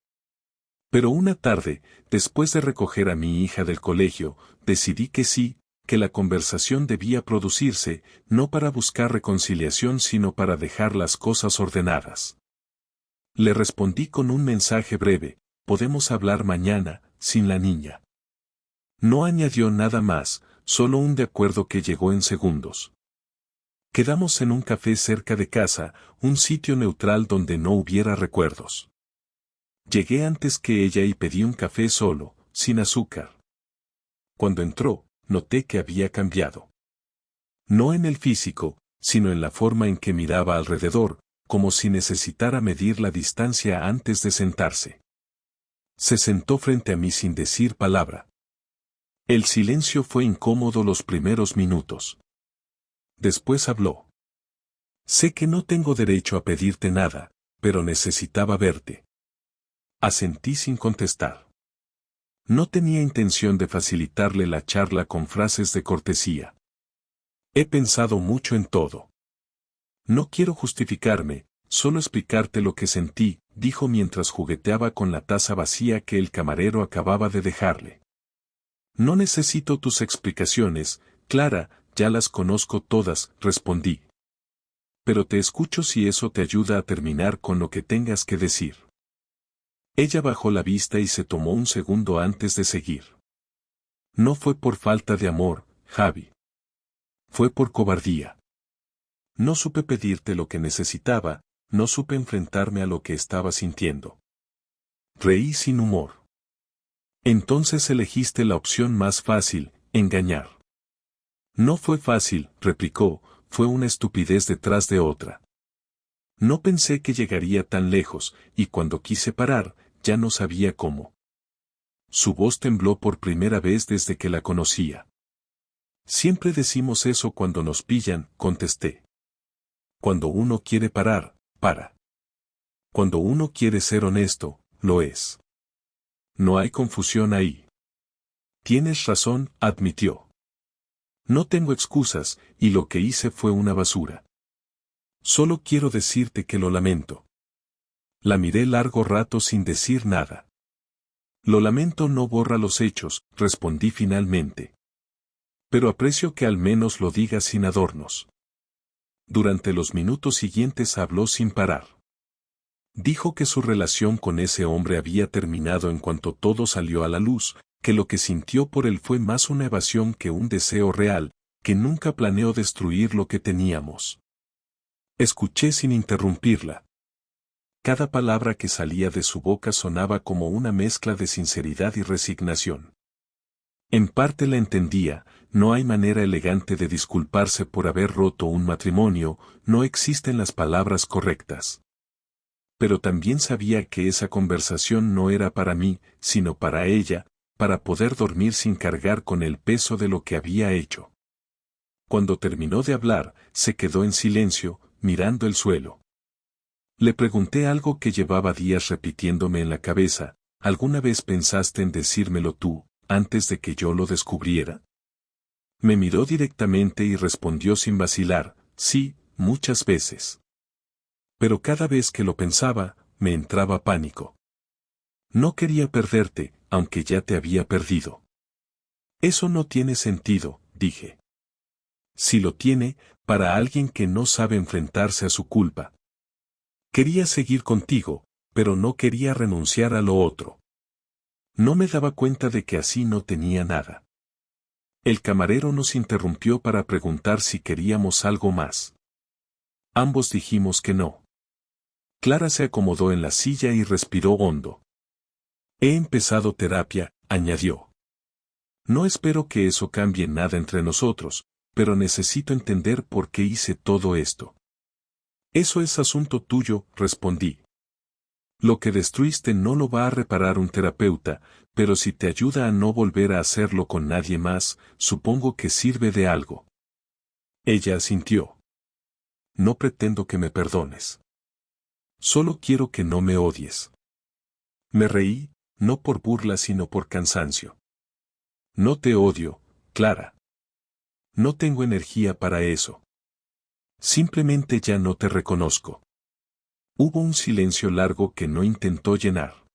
Speaker 1: Pero una tarde, después de recoger a mi hija del colegio, decidí que sí, que la conversación debía producirse, no para buscar reconciliación sino para dejar las cosas ordenadas. Le respondí con un mensaje breve: podemos hablar mañana, sin la niña. No añadió nada más, solo un de acuerdo que llegó en segundos. Quedamos en un café cerca de casa, un sitio neutral donde no hubiera recuerdos. Llegué antes que ella y pedí un café solo, sin azúcar. Cuando entró, noté que había cambiado. No en el físico, sino en la forma en que miraba alrededor, como si necesitara medir la distancia antes de sentarse. Se sentó frente a mí sin decir palabra. El silencio fue incómodo los primeros minutos. Después habló. Sé que no tengo derecho a pedirte nada, pero necesitaba verte. Asentí sin contestar. No tenía intención de facilitarle la charla con frases de cortesía. He pensado mucho en todo. No quiero justificarme, solo explicarte lo que sentí, dijo mientras jugueteaba con la taza vacía que el camarero acababa de dejarle. No necesito tus explicaciones, Clara, ya las conozco todas, respondí. Pero te escucho si eso te ayuda a terminar con lo que tengas que decir. Ella bajó la vista y se tomó un segundo antes de seguir. No fue por falta de amor, Javi. Fue por cobardía. No supe pedirte lo que necesitaba, no supe enfrentarme a lo que estaba sintiendo. Reí sin humor. Entonces elegiste la opción más fácil, engañar. No fue fácil, replicó, fue una estupidez detrás de otra. No pensé que llegaría tan lejos, y cuando quise parar, ya no sabía cómo. Su voz tembló por primera vez desde que la conocía. Siempre decimos eso cuando nos pillan, contesté. Cuando uno quiere parar, para. Cuando uno quiere ser honesto, lo es. No hay confusión ahí. Tienes razón, admitió. No tengo excusas, y lo que hice fue una basura. Solo quiero decirte que lo lamento. La miré largo rato sin decir nada. Lo lamento no borra los hechos, respondí finalmente. Pero aprecio que al menos lo digas sin adornos. Durante los minutos siguientes habló sin parar. Dijo que su relación con ese hombre había terminado en cuanto todo salió a la luz, que lo que sintió por él fue más una evasión que un deseo real, que nunca planeó destruir lo que teníamos. Escuché sin interrumpirla. Cada palabra que salía de su boca sonaba como una mezcla de sinceridad y resignación. En parte la entendía, no hay manera elegante de disculparse por haber roto un matrimonio, no existen las palabras correctas. Pero también sabía que esa conversación no era para mí, sino para ella, para poder dormir sin cargar con el peso de lo que había hecho. Cuando terminó de hablar, se quedó en silencio, mirando el suelo. Le pregunté algo que llevaba días repitiéndome en la cabeza: ¿alguna vez pensaste en decírmelo tú, antes de que yo lo descubriera? Me miró directamente y respondió sin vacilar: sí, muchas veces. Pero cada vez que lo pensaba, me entraba pánico. No quería perderte, aunque ya te había perdido. Eso no tiene sentido, dije. Si lo tiene, para alguien que no sabe enfrentarse a su culpa. Quería seguir contigo, pero no quería renunciar a lo otro. No me daba cuenta de que así no tenía nada. El camarero nos interrumpió para preguntar si queríamos algo más. Ambos dijimos que no. Clara se acomodó en la silla y respiró hondo. He empezado terapia, añadió. No espero que eso cambie nada entre nosotros, pero necesito entender por qué hice todo esto. Eso es asunto tuyo, respondí. Lo que destruiste no lo va a reparar un terapeuta, pero si te ayuda a no volver a hacerlo con nadie más, supongo que sirve de algo. Ella asintió. No pretendo que me perdones. Solo quiero que no me odies. Me reí, no por burla sino por cansancio. No te odio, Clara. No tengo energía para eso. Simplemente ya no te reconozco. Hubo un silencio largo que no intentó llenar.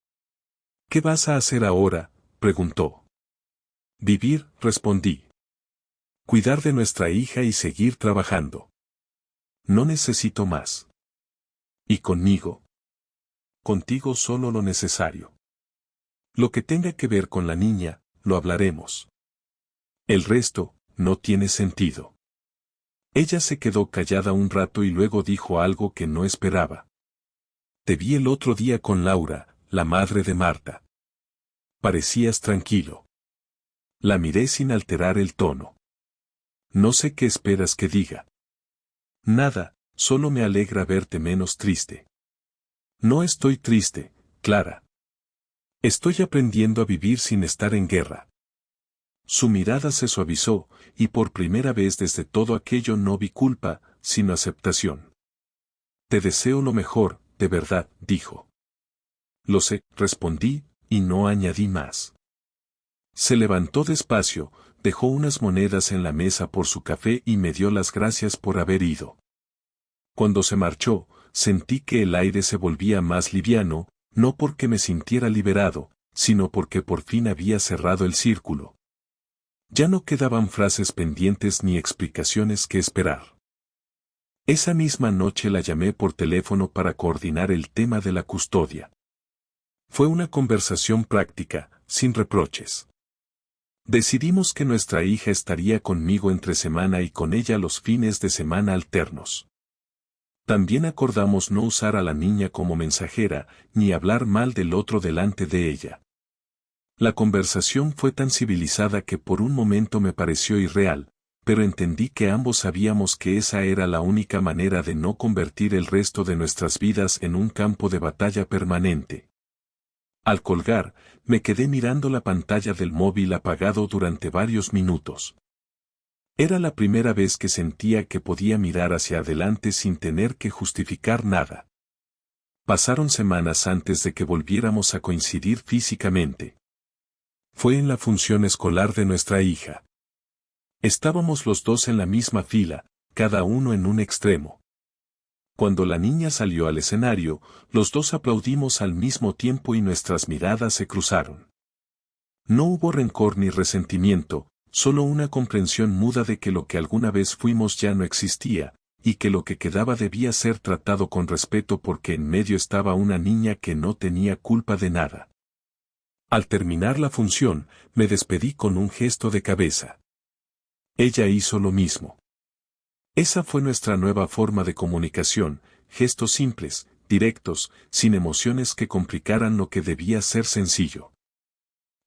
Speaker 1: ¿Qué vas a hacer ahora?, preguntó. Vivir, respondí. Cuidar de nuestra hija y seguir trabajando. No necesito más. ¿Y conmigo? Contigo solo lo necesario. Lo que tenga que ver con la niña, lo hablaremos. El resto, no tiene sentido. Ella se quedó callada un rato y luego dijo algo que no esperaba. Te vi el otro día con Laura, la madre de Marta. Parecías tranquilo. La miré sin alterar el tono. No sé qué esperas que diga. Nada, solo me alegra verte menos triste. No estoy triste, Clara. Estoy aprendiendo a vivir sin estar en guerra. Su mirada se suavizó, y por primera vez desde todo aquello no vi culpa, sino aceptación. Te deseo lo mejor, de verdad, dijo. Lo sé, respondí, y no añadí más. Se levantó despacio, dejó unas monedas en la mesa por su café y me dio las gracias por haber ido. Cuando se marchó, sentí que el aire se volvía más liviano, no porque me sintiera liberado, sino porque por fin había cerrado el círculo. Ya no quedaban frases pendientes ni explicaciones que esperar. Esa misma noche la llamé por teléfono para coordinar el tema de la custodia. Fue una conversación práctica, sin reproches. Decidimos que nuestra hija estaría conmigo entre semana y con ella los fines de semana alternos. También acordamos no usar a la niña como mensajera, ni hablar mal del otro delante de ella. La conversación fue tan civilizada que por un momento me pareció irreal, pero entendí que ambos sabíamos que esa era la única manera de no convertir el resto de nuestras vidas en un campo de batalla permanente. Al colgar, me quedé mirando la pantalla del móvil apagado durante varios minutos. Era la primera vez que sentía que podía mirar hacia adelante sin tener que justificar nada. Pasaron semanas antes de que volviéramos a coincidir físicamente. Fue en la función escolar de nuestra hija. Estábamos los dos en la misma fila, cada uno en un extremo. Cuando la niña salió al escenario, los dos aplaudimos al mismo tiempo y nuestras miradas se cruzaron. No hubo rencor ni resentimiento, solo una comprensión muda de que lo que alguna vez fuimos ya no existía, y que lo que quedaba debía ser tratado con respeto porque en medio estaba una niña que no tenía culpa de nada. Al terminar la función, me despedí con un gesto de cabeza. Ella hizo lo mismo. Esa fue nuestra nueva forma de comunicación, gestos simples, directos, sin emociones que complicaran lo que debía ser sencillo.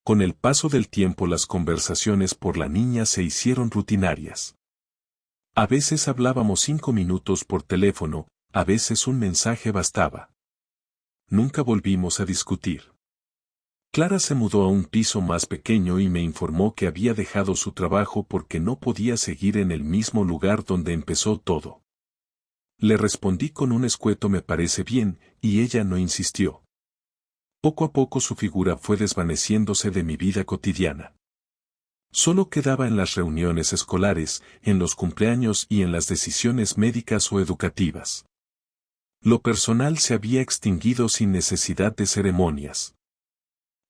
Speaker 1: Con el paso del tiempo las conversaciones por la niña se hicieron rutinarias. A veces hablábamos 5 minutos por teléfono, a veces un mensaje bastaba. Nunca volvimos a discutir. Clara se mudó a un piso más pequeño y me informó que había dejado su trabajo porque no podía seguir en el mismo lugar donde empezó todo. Le respondí con un escueto me parece bien, y ella no insistió. Poco a poco su figura fue desvaneciéndose de mi vida cotidiana. Solo quedaba en las reuniones escolares, en los cumpleaños y en las decisiones médicas o educativas. Lo personal se había extinguido sin necesidad de ceremonias.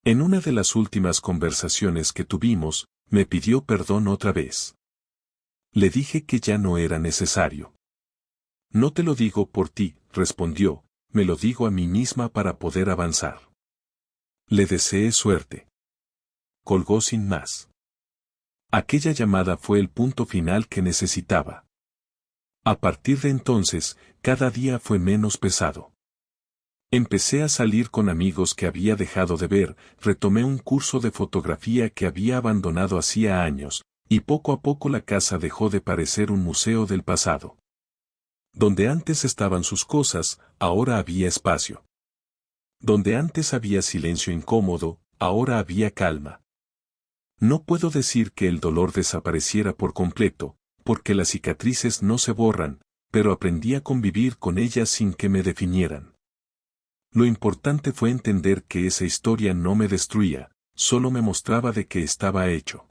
Speaker 1: En una de las últimas conversaciones que tuvimos, me pidió perdón otra vez. Le dije que ya no era necesario. No te lo digo por ti, respondió, me lo digo a mí misma para poder avanzar. Le deseé suerte. Colgó sin más. Aquella llamada fue el punto final que necesitaba. A partir de entonces, cada día fue menos pesado. Empecé a salir con amigos que había dejado de ver, retomé un curso de fotografía que había abandonado hacía años, y poco a poco la casa dejó de parecer un museo del pasado. Donde antes estaban sus cosas, ahora había espacio. Donde antes había silencio incómodo, ahora había calma. No puedo decir que el dolor desapareciera por completo, porque las cicatrices no se borran, pero aprendí a convivir con ellas sin que me definieran. Lo importante fue entender que esa historia no me destruía, solo me mostraba de qué estaba hecho.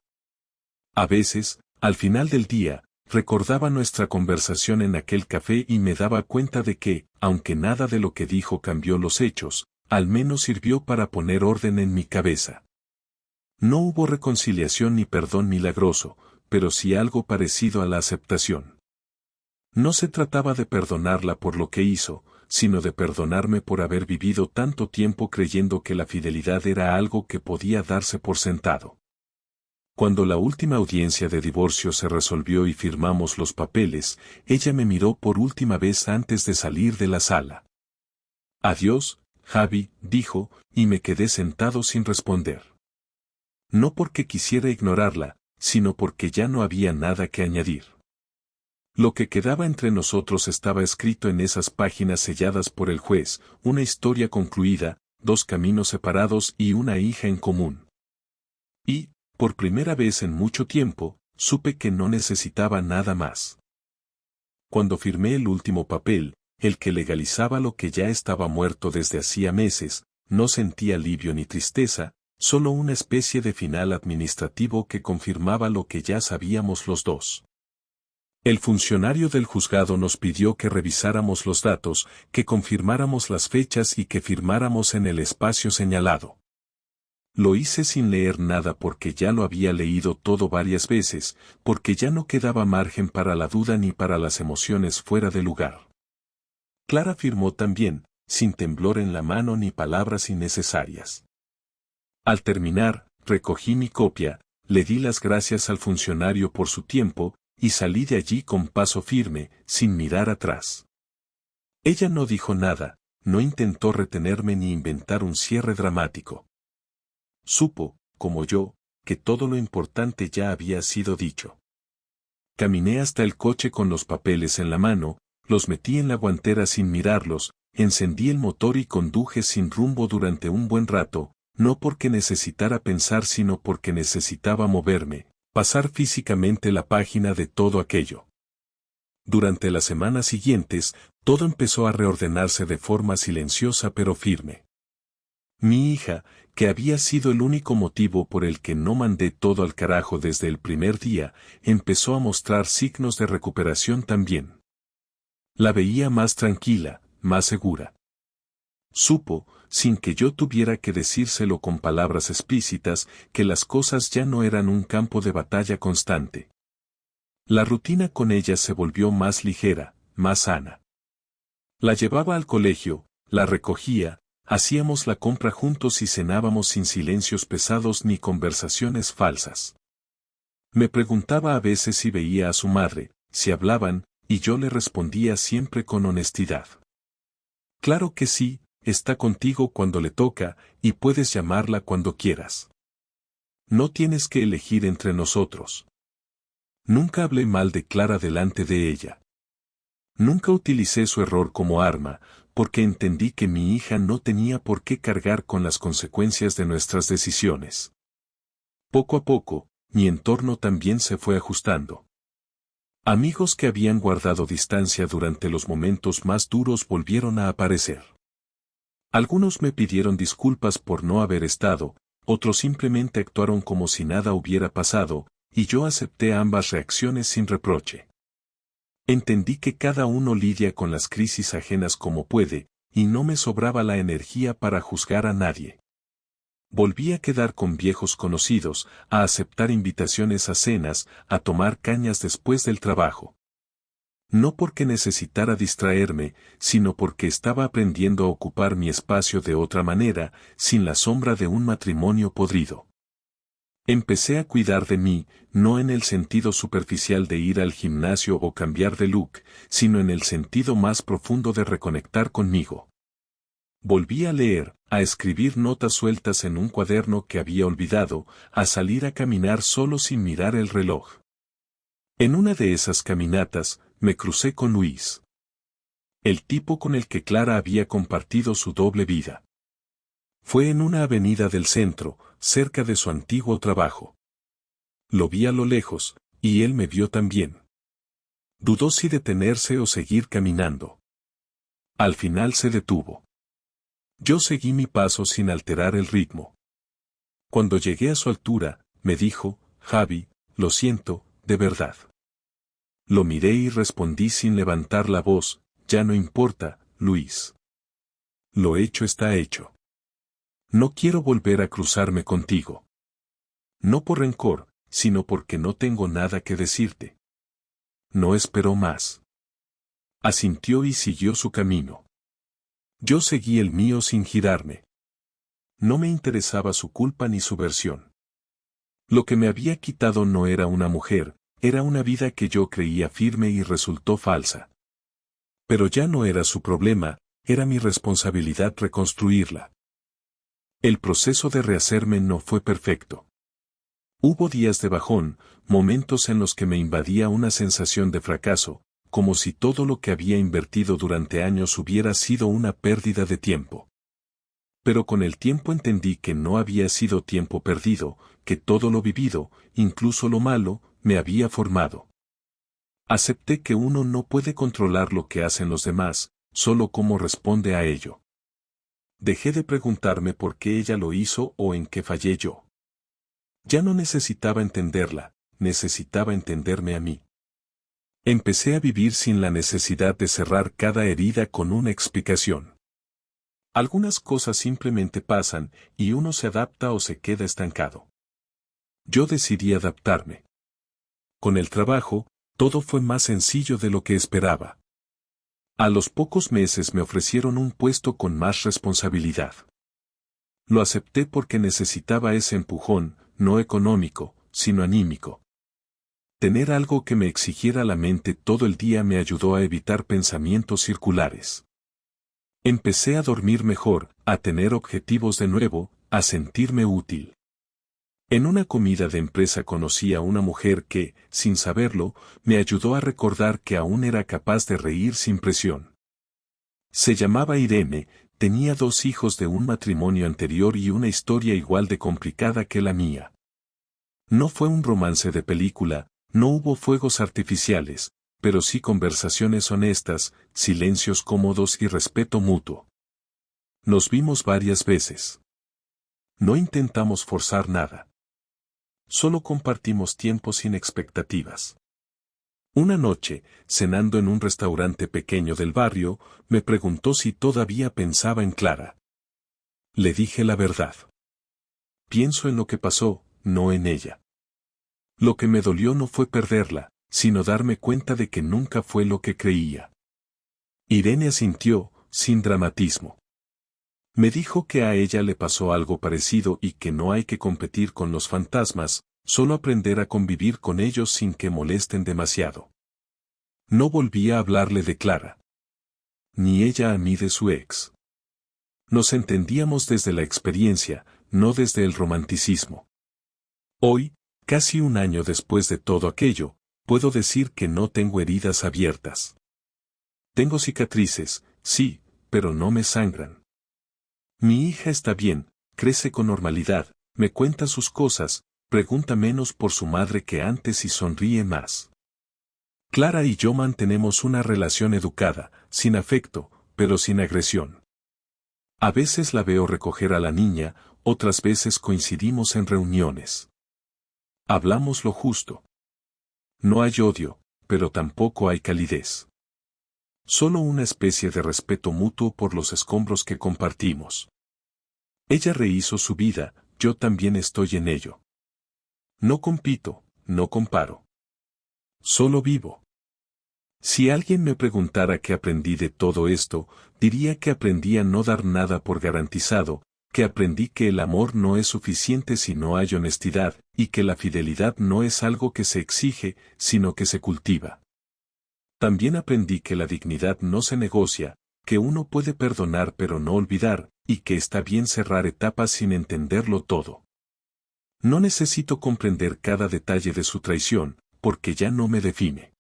Speaker 1: A veces, al final del día, recordaba nuestra conversación en aquel café y me daba cuenta de que, aunque nada de lo que dijo cambió los hechos, al menos sirvió para poner orden en mi cabeza. No hubo reconciliación ni perdón milagroso, pero sí algo parecido a la aceptación. No se trataba de perdonarla por lo que hizo, sino de perdonarme por haber vivido tanto tiempo creyendo que la fidelidad era algo que podía darse por sentado. Cuando la última audiencia de divorcio se resolvió y firmamos los papeles, ella me miró por última vez antes de salir de la sala. Adiós, Javi, dijo, y me quedé sentado sin responder. No porque quisiera ignorarla, sino porque ya no había nada que añadir. Lo que quedaba entre nosotros estaba escrito en esas páginas selladas por el juez, una historia concluida, 2 caminos separados y una hija en común. Y, por primera vez en mucho tiempo, supe que no necesitaba nada más. Cuando firmé el último papel, el que legalizaba lo que ya estaba muerto desde hacía meses, no sentí alivio ni tristeza, solo una especie de final administrativo que confirmaba lo que ya sabíamos los dos. El funcionario del juzgado nos pidió que revisáramos los datos, que confirmáramos las fechas y que firmáramos en el espacio señalado. Lo hice sin leer nada porque ya lo había leído todo varias veces, porque ya no quedaba margen para la duda ni para las emociones fuera de lugar. Clara firmó también, sin temblor en la mano ni palabras innecesarias. Al terminar, recogí mi copia, le di las gracias al funcionario por su tiempo, y salí de allí con paso firme, sin mirar atrás. Ella no dijo nada, no intentó retenerme ni inventar un cierre dramático. Supo, como yo, que todo lo importante ya había sido dicho. Caminé hasta el coche con los papeles en la mano, los metí en la guantera sin mirarlos, encendí el motor y conduje sin rumbo durante un buen rato, no porque necesitara pensar sino porque necesitaba moverme, pasar físicamente la página de todo aquello. Durante las semanas siguientes, todo empezó a reordenarse de forma silenciosa pero firme. Mi hija, que había sido el único motivo por el que no mandé todo al carajo desde el primer día, empezó a mostrar signos de recuperación también. La veía más tranquila, más segura. Supo, sin que yo tuviera que decírselo con palabras explícitas, que las cosas ya no eran un campo de batalla constante. La rutina con ella se volvió más ligera, más sana. La llevaba al colegio, la recogía, hacíamos la compra juntos y cenábamos sin silencios pesados ni conversaciones falsas. Me preguntaba a veces si veía a su madre, si hablaban, y yo le respondía siempre con honestidad. Claro que sí, está contigo cuando le toca, y puedes llamarla cuando quieras. No tienes que elegir entre nosotros. Nunca hablé mal de Clara delante de ella. Nunca utilicé su error como arma, porque entendí que mi hija no tenía por qué cargar con las consecuencias de nuestras decisiones. Poco a poco, mi entorno también se fue ajustando. Amigos que habían guardado distancia durante los momentos más duros volvieron a aparecer. Algunos me pidieron disculpas por no haber estado, otros simplemente actuaron como si nada hubiera pasado, y yo acepté ambas reacciones sin reproche. Entendí que cada uno lidia con las crisis ajenas como puede, y no me sobraba la energía para juzgar a nadie. Volví a quedar con viejos conocidos, a aceptar invitaciones a cenas, a tomar cañas después del trabajo. No porque necesitara distraerme, sino porque estaba aprendiendo a ocupar mi espacio de otra manera, sin la sombra de un matrimonio podrido. Empecé a cuidar de mí, no en el sentido superficial de ir al gimnasio o cambiar de look, sino en el sentido más profundo de reconectar conmigo. Volví a leer, a escribir notas sueltas en un cuaderno que había olvidado, a salir a caminar solo sin mirar el reloj. En una de esas caminatas, me crucé con Luis. El tipo con el que Clara había compartido su doble vida. Fue en una avenida del centro, cerca de su antiguo trabajo. Lo vi a lo lejos, y él me vio también. Dudó si detenerse o seguir caminando. Al final se detuvo. Yo seguí mi paso sin alterar el ritmo. Cuando llegué a su altura, me dijo, Javi, lo siento, de verdad. Lo miré y respondí sin levantar la voz, ya no importa, Luis. Lo hecho está hecho. No quiero volver a cruzarme contigo. No por rencor, sino porque no tengo nada que decirte. No esperó más. Asintió y siguió su camino. Yo seguí el mío sin girarme. No me interesaba su culpa ni su versión. Lo que me había quitado no era una mujer, era una vida que yo creía firme y resultó falsa. Pero ya no era su problema, era mi responsabilidad reconstruirla. El proceso de rehacerme no fue perfecto. Hubo días de bajón, momentos en los que me invadía una sensación de fracaso, como si todo lo que había invertido durante años hubiera sido una pérdida de tiempo. Pero con el tiempo entendí que no había sido tiempo perdido, que todo lo vivido, incluso lo malo, me había formado. Acepté que uno no puede controlar lo que hacen los demás, solo cómo responde a ello. Dejé de preguntarme por qué ella lo hizo o en qué fallé yo. Ya no necesitaba entenderla, necesitaba entenderme a mí. Empecé a vivir sin la necesidad de cerrar cada herida con una explicación. Algunas cosas simplemente pasan y uno se adapta o se queda estancado. Yo decidí adaptarme. Con el trabajo, todo fue más sencillo de lo que esperaba. A los pocos meses me ofrecieron un puesto con más responsabilidad. Lo acepté porque necesitaba ese empujón, no económico, sino anímico. Tener algo que me exigiera la mente todo el día me ayudó a evitar pensamientos circulares. Empecé a dormir mejor, a tener objetivos de nuevo, a sentirme útil. En una comida de empresa conocí a una mujer que, sin saberlo, me ayudó a recordar que aún era capaz de reír sin presión. Se llamaba Irene, tenía 2 hijos de un matrimonio anterior y una historia igual de complicada que la mía. No fue un romance de película, no hubo fuegos artificiales, pero sí conversaciones honestas, silencios cómodos y respeto mutuo. Nos vimos varias veces. No intentamos forzar nada. Solo compartimos tiempo sin expectativas. Una noche, cenando en un restaurante pequeño del barrio, me preguntó si todavía pensaba en Clara. Le dije la verdad. Pienso en lo que pasó, no en ella. Lo que me dolió no fue perderla, sino darme cuenta de que nunca fue lo que creía. Irene asintió, sin dramatismo. Me dijo que a ella le pasó algo parecido y que no hay que competir con los fantasmas, solo aprender a convivir con ellos sin que molesten demasiado. No volví a hablarle de Clara. Ni ella a mí de su ex. Nos entendíamos desde la experiencia, no desde el romanticismo. Hoy, casi un año después de todo aquello, puedo decir que no tengo heridas abiertas. Tengo cicatrices, sí, pero no me sangran. Mi hija está bien, crece con normalidad, me cuenta sus cosas, pregunta menos por su madre que antes y sonríe más. Clara y yo mantenemos una relación educada, sin afecto, pero sin agresión. A veces la veo recoger a la niña, otras veces coincidimos en reuniones. Hablamos lo justo. No hay odio, pero tampoco hay calidez. Solo una especie de respeto mutuo por los escombros que compartimos. Ella rehizo su vida, yo también estoy en ello. No compito, no comparo. Solo vivo. Si alguien me preguntara qué aprendí de todo esto, diría que aprendí a no dar nada por garantizado, que aprendí que el amor no es suficiente si no hay honestidad, y que la fidelidad no es algo que se exige, sino que se cultiva. También aprendí que la dignidad no se negocia, que uno puede perdonar pero no olvidar, y que está bien cerrar etapas sin entenderlo todo. No necesito comprender cada detalle de su traición, porque ya no me define.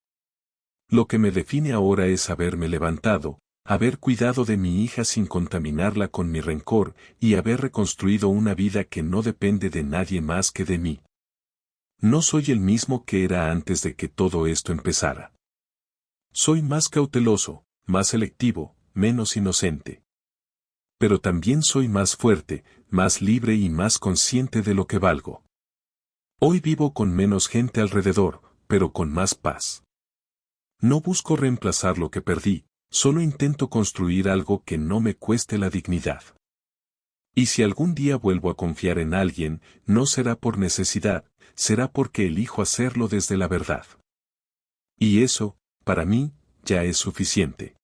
Speaker 1: Lo que me define ahora es haberme levantado, haber cuidado de mi hija sin contaminarla con mi rencor y haber reconstruido una vida que no depende de nadie más que de mí. No soy el mismo que era antes de que todo esto empezara. Soy más cauteloso, más selectivo, menos inocente. Pero también soy más fuerte, más libre y más consciente de lo que valgo. Hoy vivo con menos gente alrededor, pero con más paz. No busco reemplazar lo que perdí, solo intento construir algo que no me cueste la dignidad. Y si algún día vuelvo a confiar en alguien, no será por necesidad, será porque elijo hacerlo desde la verdad. Y eso, para mí, ya es suficiente.